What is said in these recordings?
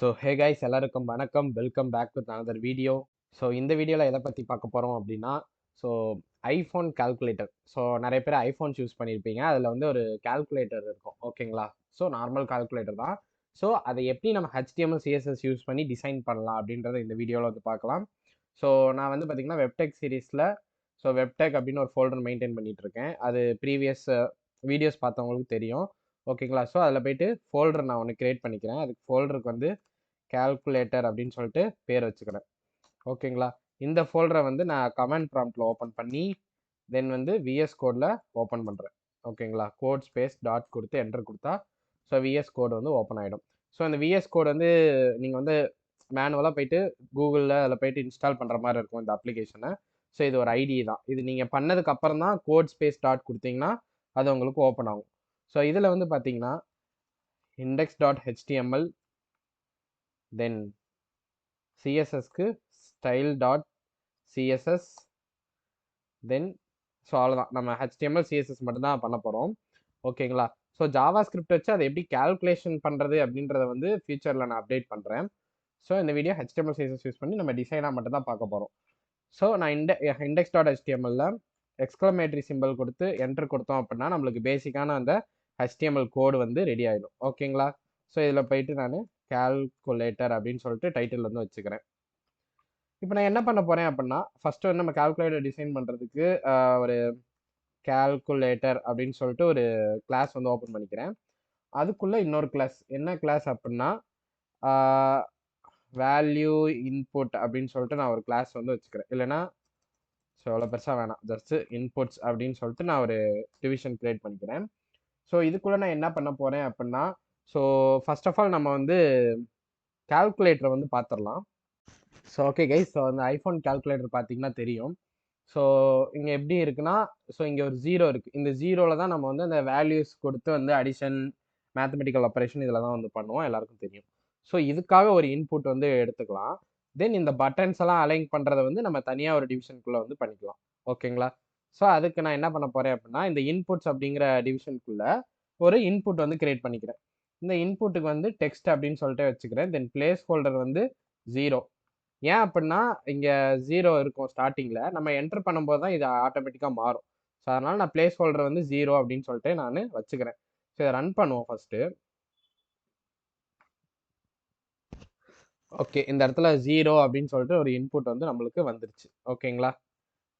So ஹே guys எல்லாருக்கும் வணக்கம், welcome back with another video. So இந்த வீடியோவில் எதை பற்றி பார்க்க போகிறோம் அப்படின்னா, ஸோ ஐஃபோன் கால்குலேட்டர். ஸோ நிறைய பேர் ஐஃபோன்ஸ் யூஸ் பண்ணியிருப்பீங்க. அதில் வந்து ஒரு கால்குலேட்டர் இருக்கும், ஓகேங்களா? ஸோ நார்மல் கால்குலேட்டர் தான். ஸோ அதை எப்படி நம்ம HTML CSS யூஸ் பண்ணி டிசைன் பண்ணலாம் அப்படின்றத இந்த வீடியோவில் வந்து பார்க்கலாம். ஸோ நான் வந்து பார்த்தீங்கன்னா வெப்டெக் சீரீஸில் வெப்டெக் அப்படின்னு ஒரு ஃபோல்டர் மெயின்டைன் பண்ணிட்டு இருக்கேன். அது ப்ரீவியஸ் வீடியோஸ் பார்த்தவங்களுக்கு தெரியும், ஓகேங்களா? ஸோ அதில் போயிட்டு ஃபோல்டர் நான் ஒன்று கிரியேட் பண்ணிக்கிறேன். அதுக்கு ஃபோல்டருக்கு வந்து கால்குலேட்டர் அப்படின்னு சொல்லிட்டு பேர் வச்சுக்கிறேன், ஓகேங்களா? இந்த ஃபோல்டரை வந்து நான் கமெண்ட் ப்ராம்ப்டில் ஓப்பன் பண்ணி தென் வந்து விஎஸ் கோடில் ஓப்பன் பண்ணுறேன், ஓகேங்களா? கோட் ஸ்பேஸ் டாட் கொடுத்து என்டர் கொடுத்தா ஸோ விஎஸ் கோடு வந்து ஓப்பன் ஆகிடும். ஸோ அந்த விஎஸ் கோடு வந்து நீங்கள் வந்து மேனுவலாக போயிட்டு கூகுளில் அதில் போயிட்டு இன்ஸ்டால் பண்ணுற மாதிரி இருக்கும் இந்த அப்ளிகேஷனை. ஸோ இது ஒரு ஐடி தான். இது நீங்கள் பண்ணதுக்கு அப்புறம் தான் கோட் ஸ்பேஸ் டாட் கொடுத்தீங்கன்னா அது உங்களுக்கு ஓப்பன் ஆகும். ஸோ இதில் வந்து பார்த்தீங்கன்னா index.html தென் சிஎஸ்எஸ்க்கு style dot CSS then so அவ்வளோதான். நம்ம HTML CSS மட்டும்தான் பண்ண போகிறோம், ஓகேங்களா? ஸோ ஜாவா ஸ்கிரிப்ட் வச்சு அதை எப்படி கால்குலேஷன் பண்ணுறது அப்படின்றத வந்து ஃபியூச்சரில் நான் அப்டேட் பண்ணுறேன். ஸோ இந்த வீடியோ HTML CSS யூஸ் பண்ணி நம்ம டிசைனாக மட்டும் தான் பார்க்க போகிறோம். ஸோ நான் index.html எக்ஸ்க்ளமேட்டரி சிம்பிள் கொடுத்து என்டர் கொடுத்தோம் அப்படின்னா நம்மளுக்கு பேசிக்கான அந்த HTML கோடு வந்து ரெடி ஆகிடும், ஓகேங்களா? ஸோ இதில் போயிட்டு நான் கால்குலேட்டர் அப்படின்னு சொல்லிட்டு டைட்டில் வந்து வச்சுக்கிறேன். இப்போ நான் என்ன பண்ண போகிறேன் அப்படின்னா, ஃபஸ்ட்டு வந்து நம்ம கால்குலேட்டர் டிசைன் பண்ணுறதுக்கு ஒரு கால்குலேட்டர் அப்படின்னு சொல்லிட்டு ஒரு கிளாஸ் வந்து ஓப்பன் பண்ணிக்கிறேன். அதுக்குள்ளே இன்னொரு கிளாஸ், என்ன கிளாஸ் அப்படின்னா வேல்யூ இன்புட் அப்படின்னு சொல்லிட்டு நான் ஒரு கிளாஸ் வந்து வச்சுக்கிறேன். இல்லைன்னா ஸோ அவ்வளோ பெருசாக வேணாம், ஜஸ்ட்டு இன்புட்ஸ் அப்படின்னு சொல்லிட்டு நான் ஒரு டிவிஷன் கிரியேட் பண்ணிக்கிறேன். ஸோ இதுக்குள்ளே நான் என்ன பண்ண போகிறேன் அப்படின்னா, ஸோ ஃபர்ஸ்ட் ஆஃப் ஆல் நம்ம வந்து கால்குலேட்டரை வந்து பார்த்துடலாம். ஸோ ஓகே கைஸ், ஸோ அந்த ஐஃபோன் கால்குலேட்டர் பார்த்தீங்கன்னா தெரியும். ஸோ இங்கே எப்படி இருக்குன்னா, ஸோ இங்கே ஒரு ஜீரோ இருக்குது. இந்த ஜீரோவில் தான் நம்ம வந்து அந்த வேல்யூஸ் கொடுத்து வந்து அடிஷன், மேத்தமெட்டிக்கல் ஆப்பரேஷன் இதில் தான் வந்து பண்ணுவோம், எல்லாருக்கும் தெரியும். ஸோ இதுக்காக ஒரு இன்புட் வந்து எடுத்துக்கலாம். தென் இந்த பட்டன்ஸ் எல்லாம் அலைன் பண்ணுறதை வந்து நம்ம தனியாக ஒரு டிவிஷனுக்குள்ளே வந்து பண்ணிக்கலாம், ஓகேங்களா? ஸோ அதுக்கு நான் என்ன பண்ண போகிறேன் அப்படின்னா, இந்த இன்புட்ஸ் அப்படிங்கிற டிவிஷனுக்குள்ளே ஒரு இன்புட் வந்து கிரியேட் பண்ணிக்கிறேன். இந்த இன்புட்டுக்கு வந்து டெக்ஸ்ட் அப்படின்னு சொல்லிட்டு வச்சுக்கிறேன். தென் பிளேஸ் ஹோல்டர் வந்து 0. ஏன் அப்படின்னா இங்கே 0 இருக்கும் ஸ்டார்டிங்கில், நம்ம என்டர் பண்ணும்போது தான் இது ஆட்டோமேட்டிக்காக மாறும். ஸோ அதனால் நான் பிளேஸ் ஹோல்டர் வந்து 0 அப்படின்னு சொல்லிட்டு நான் வச்சுக்கிறேன். ஸோ இதை ரன் பண்ணுவோம் ஃபஸ்ட்டு. ஓகே, இந்த இடத்துல 0 அப்படின்னு சொல்லிட்டு ஒரு இன்புட் வந்து நம்மளுக்கு வந்துருச்சு, ஓகேங்களா?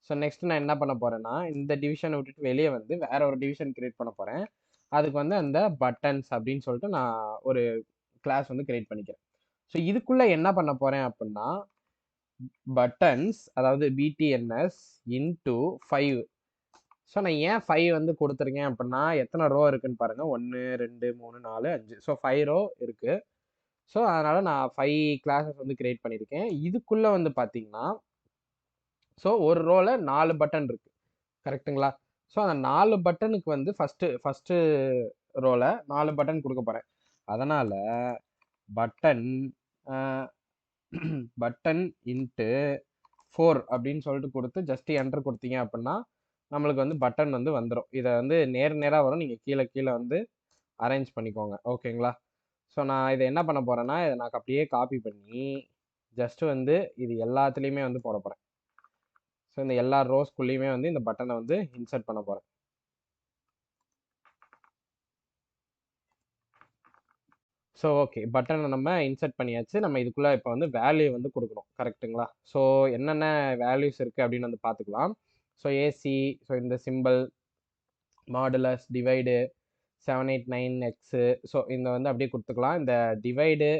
ஸோ நெக்ஸ்ட் நான் என்ன பண்ண போகிறேன்னா, இந்த டிவிஷனை விட்டுட்டு வெளியே வந்து வேற ஒரு டிவிஷன் கிரியேட் பண்ண போகிறேன். அதுக்கு வந்து அந்த பட்டன்ஸ் அப்படின்னு சொல்லிட்டு நான் ஒரு கிளாஸ் வந்து கிரியேட் பண்ணிக்கிறேன். ஸோ இதுக்குள்ளே என்ன பண்ண போகிறேன் அப்படின்னா, பட்டன்ஸ் அதாவது BTNS இன்டூ 5. ஸோ நான் ஏன் 5 வந்து கொடுத்துருக்கேன் அப்படின்னா, எத்தனை ரோ இருக்குன்னு பாருங்கள், 1 2 3 4 5. ஸோ 5 ரோ இருக்குது. ஸோ அதனால் நான் 5 கிளாஸஸ் வந்து கிரியேட் பண்ணியிருக்கேன். இதுக்குள்ளே வந்து பார்த்தீங்கன்னா, ஸோ ஒரு ரோவில் 4 பட்டன் இருக்குது, கரெக்டுங்களா? ஸோ அந்த 4 பட்டனுக்கு வந்து ஃபஸ்ட்டு ரோவில் 4 பட்டன் கொடுக்க போகிறேன். அதனால் பட்டன் பட்டன் இன்ட்டு 4 அப்படின்னு சொல்லிட்டு கொடுத்து ஜஸ்ட் என்டர் கொடுத்தீங்க அப்படின்னா நம்மளுக்கு வந்து பட்டன் வந்து வந்துடும். இதை வந்து நேராக வரும், நீங்கள் கீழே கீழே வந்து அரேஞ்ச் பண்ணிக்கோங்க, ஓகேங்களா? ஸோ நான் இதை என்ன பண்ண போகிறேன்னா, இதை நான் அப்படியே காப்பி பண்ணி ஜஸ்ட்டு வந்து இது எல்லாத்துலேயுமே வந்து போட போகிறேன். ஸோ இந்த எல்லா ரோஸ்குள்ளேயுமே வந்து இந்த பட்டனை வந்து இன்சர்ட் பண்ண போகிறேன். ஸோ ஓகே, பட்டனை நம்ம இன்சர்ட் பண்ணியாச்சு. நம்ம இதுக்குள்ளே இப்போ வந்து வேல்யூ வந்து கொடுக்கணும், கரெக்டுங்களா? ஸோ என்னென்ன வேல்யூஸ் இருக்குது அப்படின்னு வந்து பார்த்துக்கலாம். ஸோ ஏசி, ஸோ இந்த simple, modulus, divide, 789X, so இந்த வந்து அப்படியே கொடுத்துக்கலாம். இந்த டிவைடு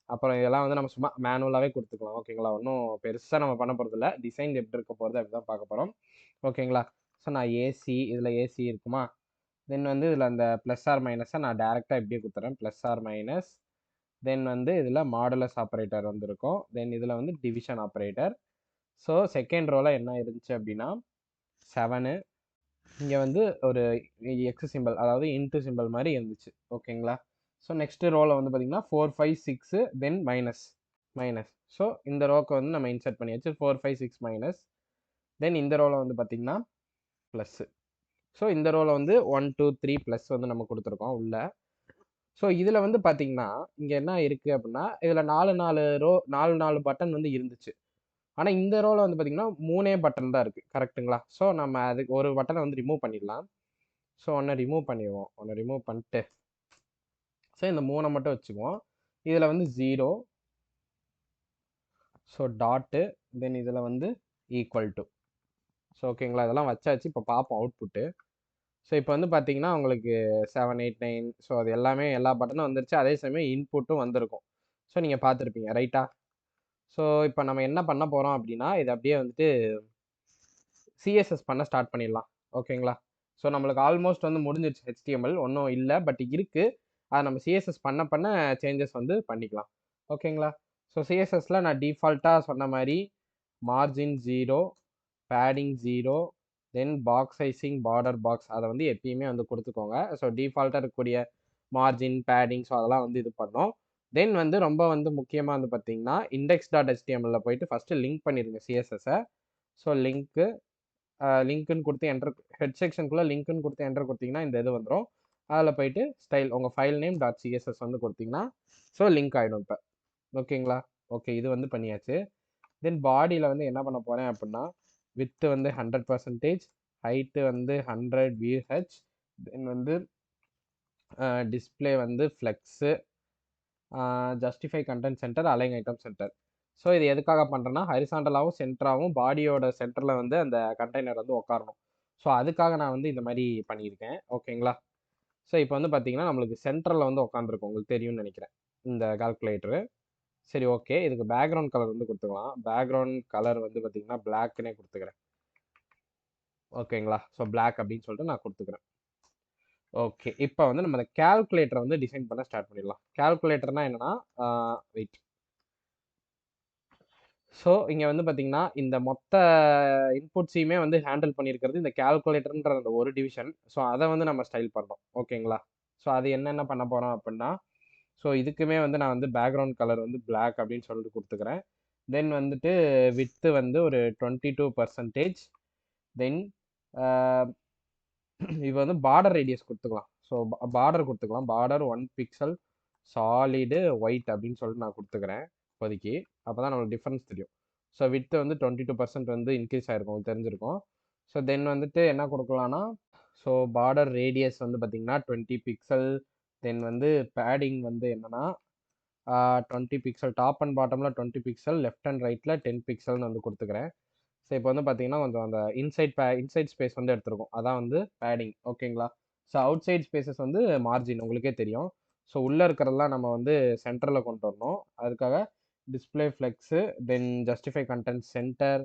அப்புறம் இதெல்லாம் வந்து நம்ம சும்மா மேனுவலாகவே கொடுத்துக்கலாம், ஓகேங்களா? ஒன்றும் பெருசாக நம்ம பண்ண போகிறதில்ல. டிசைன் எப்படி இருக்க போகிறது அப்படி தான் பார்க்க போகிறோம், ஓகேங்களா? ஸோ நான் ஏசி, இதில் ஏசி இருக்குமா? தென் வந்து இதில் அந்த ப்ளஸ் ஆர் மைனஸை நான் டேரெக்டாக இப்படியே கொடுத்துறேன், ப்ளஸ் ஆர் மைனஸ். தென் வந்து இதில் மாடுலஸ் ஆப்ரேட்டர் வந்துருக்கும். தென் இதில் வந்து டிவிஷன் ஆப்ரேட்டர். ஸோ செகண்ட் ரோவில் என்ன இருந்துச்சு அப்படின்னா 7. இங்கே வந்து ஒரு எக்ஸ் சிம்பிள், அதாவது இன்ட்டு சிம்பிள் மாதிரி இருந்துச்சு, ஓகேங்களா? ஸோ நெக்ஸ்ட் ரோவில் வந்து பார்த்தீங்கன்னா 4 5 6 தென் மைனஸ். ஸோ இந்த ரோக்கு வந்து நம்ம இன்சர்ட் பண்ணியாச்சு, 4 5 6 மைனஸ். தென் இந்த ரோவில் வந்து பார்த்தீங்கன்னா ப்ளஸ்ஸு. ஸோ இந்த ரோவில் வந்து 1 2 3 ப்ளஸ் வந்து நம்ம கொடுத்துருக்கோம் உள்ள. ஸோ இதில் வந்து பார்த்தீங்கன்னா, இங்கே என்ன இருக்குது அப்படின்னா, இதில் 4 பட்டன் வந்து இருந்துச்சு. ஆனா இந்த ரோல வந்து பார்த்தீங்கன்னா, 3 பட்டன் தான் இருக்கு. கரெக்ட்டுங்களா? ஸோ நம்ம அதுக்கு ஒரு பட்டன வந்து ரிமூவ் பண்ணிடலாம். ஸோ ஒண்ண ரிமூவ் பண்ணிருவோம். ஒண்ண ரிமூவ் பண்ட்டு, ஸோ இந்த 3 மட்டும் வச்சுக்குவோம். இதுல வந்து 0, ஸோ டாட்டு, தென் இதுல வந்து ஈக்குவல் டூ. ஸோ ஓகேங்களா? இதெல்லாம் வச்சாச்சு. இப்ப பார்ப்போம் அவுட்புட்டு. ஸோ இப்ப வந்து பார்த்தீங்கன்னா, உங்களுக்கு 7, 8, 9 ஸோ அது எல்லாமே எல்லா பட்டனும் வந்துருச்சு. அதே சமயம் இன்புட்டும் வந்திருக்கும். ஸோ நீங்க பார்த்துருப்பீங்க. ரைட்டா? ஸோ இப்ப நம்ம என்ன பண்ண போறோம் அப்டின்னா, இத அப்படியே வந்துட்டு சிஎஸ்எஸ் பண்ண ஸ்டார்ட் பண்ணிடலாம். ஓகேங்களா? ஸோ நம்மளுக்கு ஆல்மோஸ்ட் வந்து முடிஞ்சிருச்சு HTML. ஒண்ணும் இல்ல. பட் இருக்கு. அத நம்ம சிஎஸ்எஸ் பண்ண பண்ண சேஞ்சஸ் வந்து பண்ணிக்கலாம். ஓகேங்களா? ஸோ சிஎஸ்எஸ்ல நான் டிஃபால்ட்டா சொன்ன மாரி மார்ஜின் 0, பேடிங் 0, தென் பாக்ஸ் சைசிங், பார்டர் பாக்ஸ் அத வந்து எப்பயுமே வந்து குடுத்துக்கோங்க. ஸோ டிஃபால்ட்டா இருக்கக்கூடிய மார்ஜின், பேடிங் ஸோ அதெல்லாம் வந்து இது பண்ணோம். தென் வந்து ரொம்ப வந்து முக்கியமா வந்து பார்த்தீங்கன்னா, index.htmlல போயிட்டு ஃபர்ஸ்ட் லிங்க் பண்ணிருங்க சிஎஸ்எஸ்ஸ. ஸோ லிங்க்ன்னு குடுத்து என்டர் ஹெட் செக்ஷனுக்குள்ள லிங்க்ன்னு குடுத்து என்டர் குடுத்தீங்கன்னா, இந்த இது வந்துரும். அதுல போயிட்டு ஸ்டைல் உங்க ஃபைல் நேம் டாட் சிஎஸ்எஸ் வந்து குடுத்தீங்கன்னா, ஸோ லிங்க் ஆயிடும் இப்ப. ஓகேங்களா? ஓகே இது வந்து பண்ணியாச்சு. தென் பாடியில வந்து என்ன பண்ண போறேன் அப்டின்னா, விட்த் வந்து 100%, ஹைட் வந்து 100 VH, தென் வந்து டிஸ்ப்ளே வந்து flex, justify content center, align item center. So இது எதுக்காக பண்றேன்னா, ஹரிசாண்டலாவும், சென்டராவும் பாடியோட சென்டர்ல வந்து அந்த கண்டெய்னர் வந்து உட்காரணும். ஸோ அதுக்காக நான் வந்து இந்த மாரி பண்ணியிருக்கேன். ஓகேங்களா? ஸோ இப்போ வந்து பார்த்தீங்கன்னா, நம்மளுக்கு சென்டர்ல வந்து உட்காந்துருக்கும். உங்களுக்கு தெரியும்னு நெனைக்கிறேன். இந்த கால்குலேட்டரு. சரி ஓகே. இதுக்கு பேக்கிரவுண்ட் கலர் வந்து குடுத்துக்கலாம். பேக்கிரவுண்ட் கலர் வந்து பார்த்தீங்கன்னா, பிளாக்ன்னே குடுத்துக்கிறேன். ஓகேங்களா? ஸோ பிளாக் அப்படின்னு சொல்லிட்டு நான் குடுத்துக்கிறேன். ஓகே. இப்ப வந்து நம்ம அந்த கால்குலேட்டர வந்து டிசைன் பண்ண ஸ்டார்ட் பண்ணிடலாம். கால்குலேட்டர்னா என்னன்னா, ஆ வெயிட். ஸோ இங்க வந்து பார்த்தீங்கன்னா, இந்த மொத்த இன்புட்ஸயுமே வந்து ஹேண்டில் பண்ணியிருக்கிறது இந்த கால்குலேட்டர்ன்ற அந்த ஒரு டிவிஷன். ஸோ அத வந்து நம்ம ஸ்டைல் பண்றோம். ஓகேங்களா? ஸோ அது என்னென்ன பண்ண போறோம் அப்டின்னா, ஸோ இதுக்குமே வந்து நான் வந்து பேக்கிரவுண்ட் கலர் வந்து பிளாக் அப்படின்னு சொல்லிட்டு குடுத்துக்கிறேன். தென் வந்துட்டு விட்த் வந்து ஒரு 22%. தென் ஆ இது வந்து பார்டர் ரேடியஸ் குடுத்துக்கலாம். ஸோ பார்டர் குடுத்துக்கலாம். பார்டர் 1 பிக்சல் சாலிடு ஒயிட் அப்படின்னு சொல்லிட்டு நான் குடுத்துக்கிறேன் இப்போதைக்கு. அப்பதான் நம்மளுக்கு டிஃபரன்ஸ் தெரியும். ஸோ விட்த் வந்து 22% வந்து இன்கிரீஸ் ஆயிருக்கும். உங்களுக்கு தெரிஞ்சிருக்கும். ஸோ தென் வந்துட்டு என்ன குடுக்கலாம்னா, ஸோ பார்டர் ரேடியஸ் வந்து பார்த்தீங்கன்னா 20 பிக்சல். தென் வந்து பேடிங் வந்து என்னன்னா, 20 பிக்சல் டாப் அண்ட் பாட்டம்ல 20 பிக்சல், லெஃப்ட் அண்ட் ரைட்ல 10 பிக்சல்னு வந்து குடுத்துக்கிறேன். ஸோ இப்போ வந்து பார்த்தீங்கன்னா, கொஞ்சம் அந்த இன்சைட் ஸ்பேஸ் வந்து எடுத்திருக்கும். அதான் வந்து பேடிங் ஓகேங்களா? ஸோ அவுட் சைட் ஸ்பேஸஸ் வந்து மார்ஜின் உங்களுக்கே தெரியும். ஸோ உள்ள இருக்கிறதெல்லாம் நம்ம வந்து சென்டர்ல கொண்டு வரணும். அதுக்காக டிஸ்ப்ளே ஃப்ளெக்ஸு, தென் ஜஸ்டிஃபை கன்டென்ட் சென்டர்,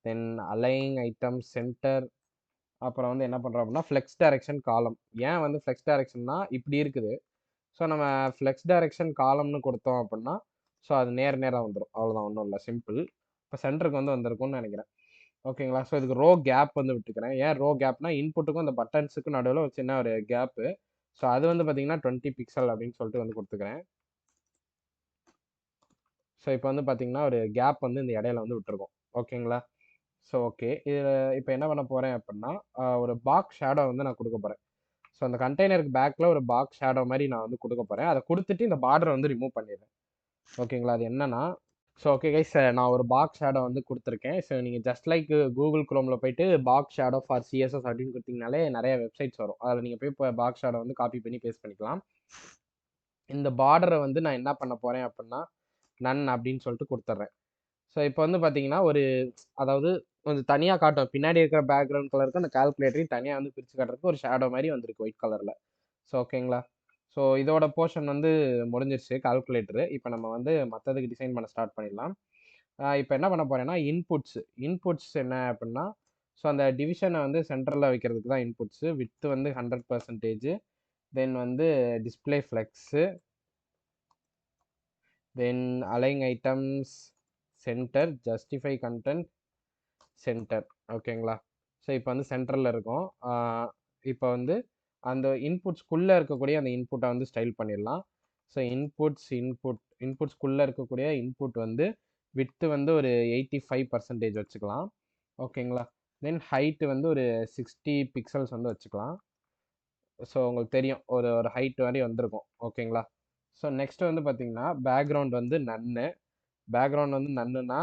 தென் அலைன் ஐட்டம் சென்டர், அப்புறம் வந்து என்ன பண்றோம் அப்படின்னா, ஃப்ளெக்ஸ் டைரக்ஷன் காலம். ஏன் வந்து ஃப்ளெக்ஸ் டைரக்ஷன்னா இப்படி இருக்குது. ஸோ நம்ம ஃப்ளெக்ஸ் டைரக்ஷன் காலம்னு குடுத்தோம் அப்படின்னா, ஸோ அது நேரா வந்துரும். அவ்வளோதான் ஒண்ணும் இல்ல. சிம்பிள். இப்ப சென்டருக்கு வந்து வந்திருக்கும்னு நெனைக்கிறேன். ஓகேங்களா? ஸோ இதுக்கு ரோ கேப் வந்து விட்டுக்கிறேன். ஏன் ரோ கேப்னா, இன்புட்டுக்கும் அந்த பட்டன்ஸுக்கும் நடுவுல ஒரு சின்ன ஒரு கேப்பு. ஸோ அது வந்து பார்த்தீங்கன்னா, 20 பிக்சல் அப்படின்னு சொல்லிட்டு வந்து குடுத்துக்கிறேன். ஸோ இப்ப வந்து பார்த்தீங்கன்னா, ஒரு கேப் வந்து இந்த இடையில வந்து விட்டுருக்கும். ஓகேங்களா? So okay. இதுல இப்ப என்ன பண்ண போறேன் அப்படின்னா, ஒரு பாக்ஸ் ஷேடோ வந்து நான் குடுக்க போறேன். ஸோ அந்த கண்டெய்னருக்கு பேக்ல ஒரு பாக்ஸ் ஷேடோ மாரி நான் வந்து குடுக்க போறேன். அத குடுத்துட்டு இந்த பார்டர வந்து ரிமூவ் பண்ணிடுறேன். ஓகேங்களா? அது என்னன்னா, ஸோ ஓகே கைஸ் நான் ஒரு பாக்ஸ் ஷேடோ வந்து குடுத்துருக்கேன். ஸோ நீங்க ஜஸ்ட் லைக் Google Chromeல போயிட்டு பாக்ஸ் ஷேடோ ஃபார் சிஎஸ்எஸ் அப்படின்னு குடுத்தீங்கனாலே நெறைய வெப்சைட்ஸ் வரும். அதுல நீங்க போய் பாக்ஸ் ஷேடோ வந்து காப்பி பண்ணி பேஸ்ட் பண்ணிக்கலாம். இந்த பார்டர வந்து நான் என்ன பண்ண போறேன் அப்டின்னா, நன் அப்படின்னு சொல்லிட்டு குடுத்துர்றேன். ஸோ இப்ப வந்து பார்த்தீங்கன்னா, அதாவது கொஞ்சம் தனியா காட்டும். பின்னாடி இருக்கிற பேக்கிரவுண்ட் கலருக்கும் அந்த கால்குலேட்டரையும் தனியா வந்து பிரிச்சு காட்டுறதுக்கு ஒரு ஷேடோ மாரி வந்திருக்கு ஒயிட் கலர்ல. ஸோ ஓகேங்களா? ஸோ இதோட போர்ஷன் வந்து முடிஞ்சிருச்சு கால்குலேட்டரு. இப்ப நம்ம வந்து மத்ததுக்கு டிசைன் பண்ண ஸ்டார்ட் பண்ணிடலாம். இப்ப என்ன பண்ண போறேன்னா, இன்புட்ஸ் என்ன அப்டின்னா, ஸோ அந்த டிவிஷன வந்து சென்டர்ல வைக்கிறதுக்கு தான் இன்புட்ஸ். விட்த் வந்து 100%. தென் வந்து display flex, then align items center, justify content center. ஓகேங்களா? ஸோ இப்ப வந்து சென்டர்ல இருக்கும். இப்ப வந்து அந்த இன்புட்ஸ்க்குள்ள இருக்கக்கூடிய அந்த இன்புட்ட வந்து ஸ்டைல் பண்ணிடலாம். ஸோ இன்புட்ஸ்க்குள்ள இருக்கக்கூடிய இன்புட் வந்து விட்த் வந்து ஒரு 85% வச்சுக்கலாம். ஓகேங்களா? தென் ஹைட் வந்து ஒரு 60 பிக்சல்ஸ் வந்து வச்சுக்கலாம். ஸோ உங்களுக்கு தெரியும் ஒரு ஒரு ஹைட் வரை வந்திருக்கும். ஓகேங்களா? ஸோ நெக்ஸ்ட் வந்து பார்த்தீங்கன்னா, பேக்ரவுண்ட் வந்து நன்னு. பேக்ரவுண்ட் வந்து நன்னுனா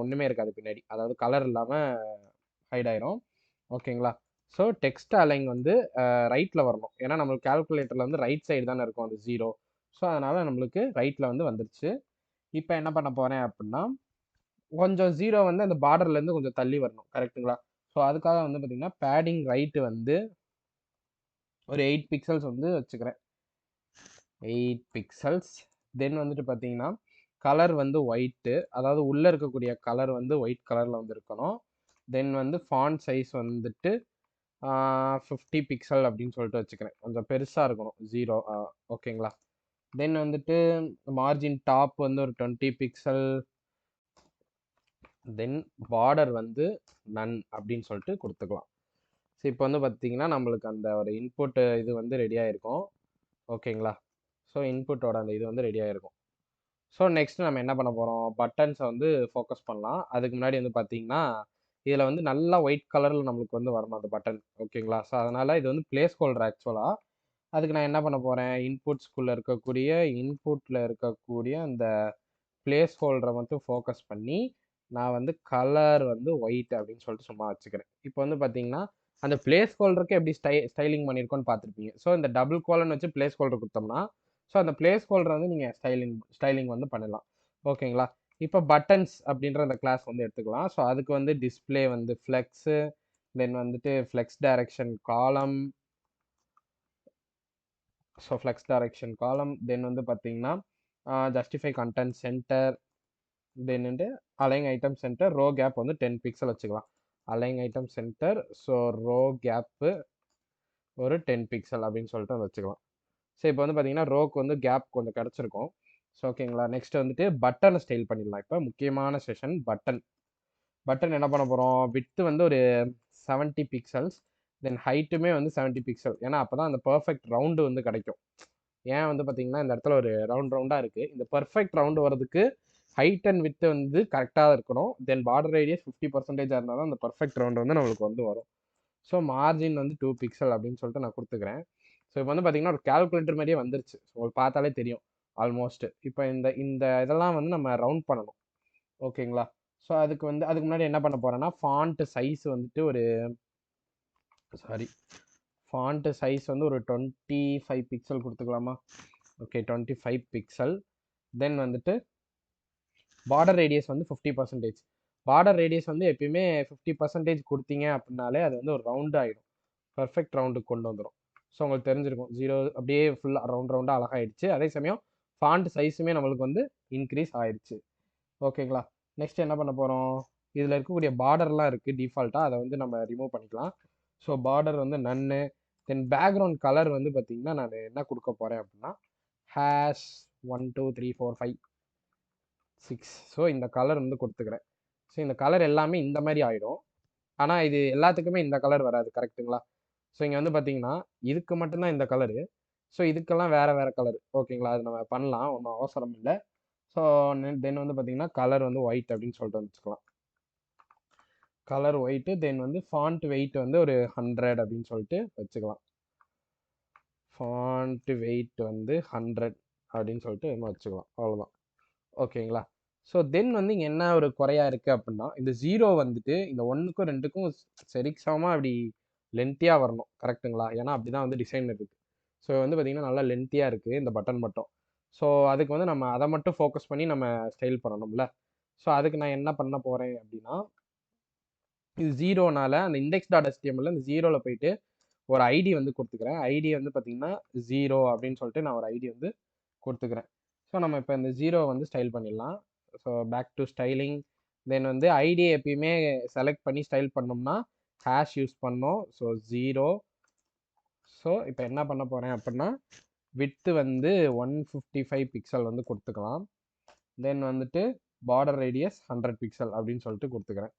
ஒண்ணுமே இருக்காது பின்னாடி. அதாவது கலர் இல்லாம ஹைட் ஆயிரும். ஓகேங்களா? ஸோ டெக்ஸ்ட் அலைன் வந்து ரைட்ல வரணும். ஏன்னா நம்மளுக்கு கால்குலேட்டர்ல வந்து ரைட் சைடு தானே இருக்கும் அந்த 0. ஸோ அதனால நம்மளுக்கு ரைட்ல வந்து வந்துருச்சு. இப்ப என்ன பண்ண போறேன் அப்டின்னா, கொஞ்சம் 0 வந்து அந்த பார்டர்ல இருந்து கொஞ்சம் தள்ளி வரணும். கரெக்ட்டுங்களா? ஸோ அதுக்காக வந்து பார்த்தீங்கன்னா, பேடிங் ரைட் வந்து ஒரு 8 பிக்சல்ஸ் வந்து வச்சுக்கிறேன். 8 பிக்சல்ஸ். தென் வந்துட்டு பார்த்தீங்கன்னா, கலர் வந்து ஒயிட்டு. அதாவது உள்ள இருக்கக்கூடிய கலர் வந்து ஒயிட் கலர்ல வந்து இருக்கணும். தென் வந்து ஃபாண்ட் சைஸ் வந்துட்டு 50 பிக்சல் அப்படின்னு சொல்லிட்டு வச்சுக்கிறேன். கொஞ்சம் பெருசா இருக்கணும். 0 ஓகேங்களா? தென் வந்துட்டு மார்ஜின் டாப் வந்து ஒரு 20 பிக்சல். தென் பார்டர் வந்து நன் அப்படின்னு சொல்லிட்டு குடுத்துக்கலாம். ஸோ இப்போ வந்து பார்த்தீங்கன்னா, நம்மளுக்கு அந்த ஒரு இன்புட் இது வந்து ரெடி ஆயிருக்கும். ஓகேங்களா? ஸோ இன்புட்டோட அந்த இது வந்து ரெடி ஆயிருக்கும். ஸோ நெக்ஸ்ட் நம்ம என்ன பண்ண போறோம்? பட்டன்ஸ வந்து ஃபோக்கஸ் பண்ணலாம். அதுக்கு முன்னாடி வந்து பார்த்தீங்கன்னா, இதுல வந்து நல்லா ஒயிட் கலர்ல நம்மளுக்கு வந்து வரணும் அந்த பட்டன். ஓகேங்களா? ஸோ அதனால இது வந்து பிளேஸ் ஹோல்டர் ஆக்சுவலா. அதுக்கு நான் என்ன பண்ண போறேன்? இன்புட்ல இருக்கக்கூடிய அந்த பிளேஸ் ஹோல்டர மட்டும் ஃபோக்கஸ் பண்ணி, நான் வந்து கலர் வந்து ஒயிட் அப்படின்னு சொல்லிட்டு சும்மா வச்சுக்கிறேன். இப்போ வந்து பார்த்தீங்கன்னா, அந்த பிளேஸ் ஹோல்டருக்கு எப்படி ஸ்டைலிங் பண்ணியிருக்கோம்னு பார்த்துருப்பீங்க. ஸோ இந்த டபுள் கோலன் வச்சு பிளேஸ் ஹோல்டர் குடுத்தோம்னா, ஸோ அந்த பிளேஸ் ஹோல்டர வந்து நீங்க ஸ்டைலிங் வந்து பண்ணலாம். ஓகேங்களா? இப்போ பட்டன்ஸ் அப்படின்ற அந்த கிளாஸ் வந்து எடுத்துக்கலாம். ஸோ அதுக்கு வந்து டிஸ்ப்ளே வந்து ஃப்ளெக்ஸு, தென் வந்துட்டு flex direction column. So flex direction column. Then வந்து பார்த்தீங்கன்னா, ஜஸ்டிஃபை கன்டென்ட் சென்டர். தென் வந்து align item center, row gap வந்து 10 பிக்சல் வச்சுக்கலாம். Align item center, so row gap ஒரு 10 பிக்சல் அப்படின்னு சொல்லிட்டு வந்து வச்சுக்கலாம். ஸோ இப்போ வந்து பார்த்தீங்கன்னா, ரோக்கு வந்து கேப் கொஞ்சம் கிடச்சிருக்கும். ஸோ ஓகேங்களா? நெக்ஸ்ட் வந்துட்டு பட்டனை ஸ்டைல் பண்ணிடலாம். இப்போ முக்கியமான செஷன் பட்டன். பட்டன் என்ன பண்ண போறோம்? விட்த் வந்து ஒரு 70 பிக்சல்ஸ். தென் ஹைட்டுமே வந்து 70 பிக்சல். ஏன்னா அப்பதான் அந்த பெர்ஃபெக்ட் ரவுண்டு வந்து கிடைக்கும். ஏன் வந்து பார்த்தீங்கன்னா, இந்த இடத்துல ஒரு ரவுண்டா இருக்கு. இந்த பெர்ஃபெக்ட் ரவுண்ட் வரதுக்கு ஹைட் அண்ட் விட்த் வந்து கரெக்ட்டா இருக்கணும். தென் பார்டர் ரேடியஸ் 50% இருந்தா தான் அந்த பெர்ஃபெக்ட் ரவுண்ட் வந்து நம்மளுக்கு வந்து வரும். ஸோ மார்ஜின் வந்து 2 பிக்சல் அப்படின்னு சொல்லிட்டு நான் குடுத்துக்கிறேன். ஸோ இப்போ வந்து பார்த்தீங்கன்னா, ஒரு கால்குலேட்டர் மாரியே வந்துருச்சு. உங்களுக்கு பார்த்தாலே தெரியும் ஆல்மோஸ்ட். இப்போ இந்த இந்த இதெல்லாம் வந்து நம்ம ரவுண்ட் பண்ணணும். ஓகேங்களா? ஸோ அதுக்கு முன்னாடி என்ன பண்ண போறேன்னா, ஃபாண்ட் சைஸ் வந்துட்டு ஒரு சாரி ஃபாண்ட் சைஸ் வந்து ஒரு 25 பிக்சல் குடுத்துக்கலாமா? Okay 25 pixel. தென் வந்துட்டு பார்டர் ரேடியஸ் வந்து 50%. பார்டர் ரேடியஸ் வந்து எப்பயுமே 50% குடுத்தீங்க அப்படின்னாலே அது வந்து ஒரு ரவுண்ட் ஆயிடும். பெர்ஃபெக்ட் ரவுண்டுக்கு கொண்டு வந்துரும். ஸோ உங்களுக்கு தெரிஞ்சிருக்கும். 0 அப்படியே ஃபுல்லா ரவுண்டா அழகாயிடுச்சு. அதே சமயம் ஃபாண்ட் சைஸுமே நம்மளுக்கு வந்து இன்க்ரீஸ் ஆயிருச்சு. ஓகேங்களா? நெக்ஸ்ட் என்ன பண்ண போறோம்? இதுல இருக்கக்கூடிய பார்டர்லாம் இருக்கு டிஃபால்ட்டா. அத வந்து நம்ம ரிமூவ் பண்ணிக்கலாம். ஸோ பார்டர் வந்து நன்னு. தென் பேக்கிரவுண்ட் கலர் வந்து பார்த்தீங்கன்னா, நானு என்ன குடுக்க போறேன் அப்படின்னா, ஹேஷ் 1, 2, 3, 4, 5, 6. ஸோ இந்த கலர் வந்து குடுத்துக்கிறேன். ஸோ இந்த கலர் எல்லாமே இந்த மாரி ஆயிடும். ஆனா இது எல்லாத்துக்குமே இந்த கலர் வராது. கரெக்ட்டுங்களா? ஸோ இங்க வந்து பார்த்தீங்கன்னா, இதுக்கு மட்டும் தான் இந்த கலரு. ஸோ இதுக்கெல்லாம் வேற வேற கலர். ஓகேங்களா? அது நம்ம பண்ணலாம். ஒண்ணும் அவசரம் இல்ல. ஸோ தென் வந்து பார்த்தீங்கன்னா, கலர் வந்து ஒயிட் அப்படின்னு சொல்லிட்டு வச்சுக்கலாம். Colour white. தென் வந்து ஃபாண்ட் வெயிட் வந்து ஒரு 100 அப்படின்னு சொல்லிட்டு வச்சுக்கலாம். ஃபாண்ட் வெயிட் வந்து 100 அப்படின்னு சொல்லிட்டு நம்ம வச்சுக்கலாம். அவ்வளோதான். ஓகேங்களா? ஸோ தென் வந்து இங்க என்ன ஒரு குறையா இருக்கு அப்படின்னா, இந்த 0 வந்துட்டு இந்த 1க்கும் 2க்கும் சரிசமமா அப்படி லென்த்தியா வரணும். கரெக்ட்டுங்களா? ஏன்னா அப்படிதான் வந்து டிசைன் இருக்கு. ஸோ வந்து பார்த்தீங்கன்னா, நல்லா லென்த்தியா இருக்கு இந்த பட்டன் மட்டும். ஸோ அதுக்கு வந்து நம்ம அத மட்டும் ஃபோக்கஸ் பண்ணி நம்ம ஸ்டைல் பண்ணணும்ல. ஸோ அதுக்கு நான் என்ன பண்ண போறேன் அப்படின்னா, இது 0னால அந்த index.htmlல இந்த 0ல போயிட்டு ஒரு ஐடி வந்து குடுத்துக்கிறேன். ஐடி வந்து பார்த்தீங்கன்னா, 0 அப்படின்னு சொல்லிட்டு நான் ஒரு ஐடி வந்து குடுத்துக்கிறேன். ஸோ நம்ம இப்ப இந்த 0 வந்து ஸ்டைல் பண்ணிடலாம். So back to styling. Then வந்து ஐடிய எப்பயுமே செலக்ட் பண்ணி ஸ்டைல் பண்ணோம்னா, ஹேஷ் யூஸ் பண்ணணும். ஸோ 0. ஸோ இப்ப என்ன பண்ண போறேன் அப்படின்னா, விட்த் வந்து 155 பிக்சல் வந்து குடுத்துக்கலாம். தென் வந்துட்டு பார்டர் ரேடியஸ் 100 பிக்சல் அப்படின்னு சொல்லிட்டு குடுத்துக்கிறேன்.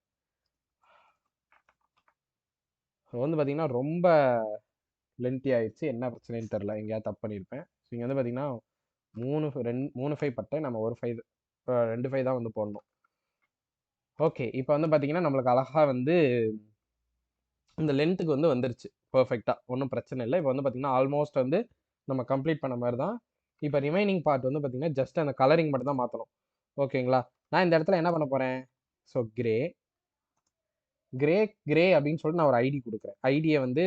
ஸோ வந்து பார்த்தீங்கன்னா, ரொம்ப லென்த்தி ஆயிடுச்சு. என்ன பிரச்சனைன்னு தெரியல. எங்கேயாவது தப்பு பண்ணியிருப்பேன். ஸோ இங்க வந்து பார்த்தீங்கன்னா, 3 ஃபைவ் பட்டேன். நம்ம 1 ஃபைவ் 2 ஃபைவ் தான் வந்து போடணும். ஓகே. இப்ப வந்து பார்த்தீங்கன்னா, நம்மளுக்கு அழகா வந்து இந்த லென்த்துக்கு வந்து வந்துருச்சு. பெர்ஃபெக்டாக, ஒன்றும் பிரச்சனை இல்லை. இப்போ வந்து பார்த்தீங்கன்னா ஆல்மோஸ்ட் வந்து நம்ம கம்ப்ளீட் பண்ண மாதிரி தான். இப்போ ரிமைனிங் பார்ட் வந்து பார்த்தீங்கன்னா ஜஸ்ட் அந்த கலரிங் மட்டும் தான் மாற்றணும். ஓகேங்களா? நான் இந்த இடத்துல என்ன பண்ண போகிறேன்? ஸோ கிரே கிரே கிரே அப்படின்னு சொல்லிட்டு நான் ஒரு ஐடி கொடுக்குறேன். ஐடியை வந்து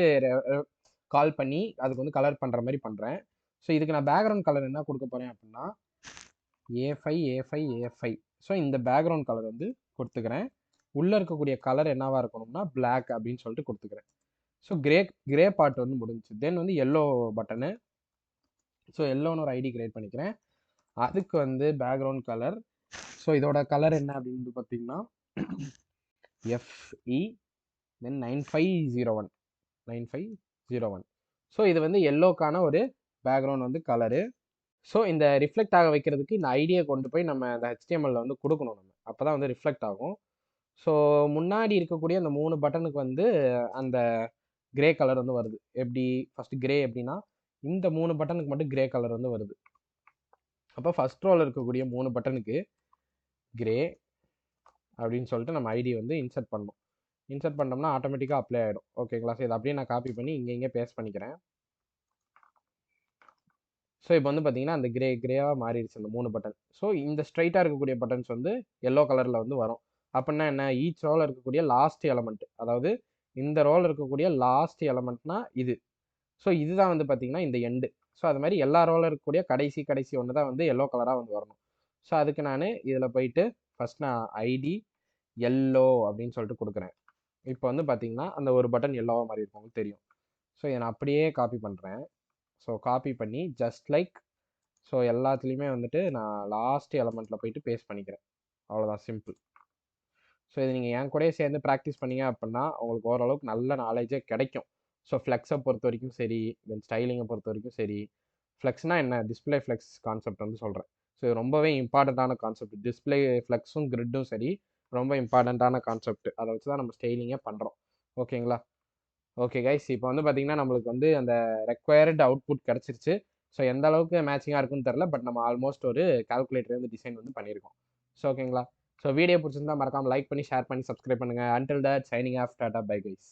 கால் பண்ணி அதுக்கு வந்து கலர் பண்ணுற மாதிரி பண்ணுறேன். ஸோ இதுக்கு நான் பேக்ரவுண்ட் கலர் என்ன கொடுக்க போகிறேன் அப்படின்னா A5. ஸோ இந்த பேக்ரவுண்ட் கலர் வந்து கொடுத்துக்கிறேன். உள்ளே இருக்கக்கூடிய கலர் என்னவா இருக்கணும்னா பிளாக் அப்படின்னு சொல்லிட்டு கொடுத்துக்கிறேன். ஸோ கிரே பார்ட் வந்து முடிஞ்சுச்சு. தென் வந்து எல்லோ பட்டனு. ஸோ எல்லோன்னு ஒரு ஐடி கிரியேட் பண்ணிக்கிறேன். அதுக்கு வந்து பேக்ரவுண்ட் கலர். ஸோ இதோட கலர் என்ன அப்படின்னு பார்த்தீங்கன்னா FE தென் 9501. ஸோ இது வந்து எல்லோக்கான ஒரு பேக்ரவுண்ட் வந்து கலரு. ஸோ இந்த ரிஃப்ளெக்ட் ஆக வைக்கிறதுக்கு இந்த ஐடியை கொண்டு போய் நம்ம இந்த HTML வந்து கொடுக்கணும். நம்ம அப்போ தான் வந்து ரிஃப்ளெக்ட் ஆகும். ஸோ முன்னாடி இருக்கக்கூடிய அந்த 3 பட்டனுக்கு வந்து அந்த கிரே கலர் வந்து வருது. எப்படி ஃபஸ்ட்டு கிரே எப்படின்னா இந்த 3 பட்டனுக்கு மட்டும் கிரே கலர் வந்து வருது. அப்போ ஃபஸ்ட் ரோவில் இருக்கக்கூடிய 3 பட்டனுக்கு கிரே அப்படின்னு சொல்லிட்டு நம்ம ஐடி வந்து இன்சர்ட் பண்ணணும். இன்சர்ட் பண்ணோம்னா ஆட்டோமேட்டிக்காக அப்ளை ஆகிடும். ஓகேங்களா? ஸோ இதை அப்படியே நான் காப்பி பண்ணி இங்கே பேஸ்ட் பண்ணிக்கிறேன். ஸோ இப்போ வந்து பார்த்தீங்கன்னா அந்த கிரேவாக மாறிடுச்சு அந்த 3 பட்டன். ஸோ இந்த ஸ்ட்ரைட்டாக இருக்கக்கூடிய பட்டன்ஸ் வந்து எல்லோ கலரில் வந்து வரும். அப்படின்னா என்ன? ஈச் ரோவில் இருக்கக்கூடிய லாஸ்ட் எலமெண்ட், அதாவது இந்த ரோவில் இருக்கக்கூடிய லாஸ்ட் எலமெண்ட்னா இது. ஸோ இதுதான் வந்து பார்த்தீங்கன்னா இந்த எண்டு. ஸோ அது மாதிரி எல்லா ரோவில் இருக்கக்கூடிய கடைசி ஒன்று தான் வந்து எல்லோ கலராக வந்து வரணும். ஸோ அதுக்கு நான் இதில் போயிட்டு ஃபஸ்ட் நான் ஐடி எல்லோ அப்படின்னு சொல்லிட்டு கொடுக்குறேன். இப்போ வந்து பார்த்தீங்கன்னா அந்த ஒரு பட்டன் எல்லோவாக மாறி இருக்கும், உங்களுக்கு தெரியும். ஸோ இதை நான் அப்படியே காப்பி பண்ணுறேன். ஸோ காப்பி பண்ணி ஜஸ்ட் லைக் ஸோ எல்லாத்துலேயுமே வந்துட்டு நான் லாஸ்ட் எலமெண்ட்டில் போயிட்டு பேஸ்ட் பண்ணிக்கிறேன். அவ்வளோதான், சிம்பிள். ஸோ இது நீங்கள் என் கூடயே சேர்ந்து ப்ராக்டிஸ் பண்ணீங்க அப்படின்னா உங்களுக்கு ஓரளவுக்கு நல்ல நாலேஜே கிடைக்கும். ஸோ ஃப்ளெக்ஸை பொறுத்த வரைக்கும் சரி, தென் ஸ்டைலிங்கை பொறுத்த வரைக்கும் சரி. ஃப்ளெக்ஸ்னால் என்ன? டிஸ்பிளே ஃப்ளெக்ஸ் கான்செப்ட் வந்து சொல்கிறேன். ஸோ இது ரொம்பவே இம்பார்ட்டண்ட்டான கான்செப்ட். டிஸ்பிளே ஃப்ளெக்ஸும் கிரிட்டும் சரி, ரொம்ப இம்பார்ட்டண்ட்டான கான்செப்ட். அதை வச்சு தான் நம்ம ஸ்டைலிங்கே பண்ணுறோம். ஓகேங்களா? ஓகே கைஸ், இப்போ வந்து பார்த்தீங்கன்னா நம்மளுக்கு வந்து அந்த ரெக்வயர்டு அவுட்புட் கிடச்சிருச்சு. ஸோ எந்த அளவுக்கு மேட்சிங்காக இருக்குன்னு தெரில, பட் நம்ம ஆல்மோஸ்ட் ஒரு கால்குலேட்டர் வந்து டிசைன் வந்து பண்ணியிருக்கோம். ஸோ ஓகேங்களா? ஸோ வீடியோ பிடிச்சிருந்தா மறக்காமல் லைக் பண்ணி, ஷேர் பண்ணி, சப்ஸ்கிரைப் பண்ணுங்கள். Until that, signing off, Tata, bye guys.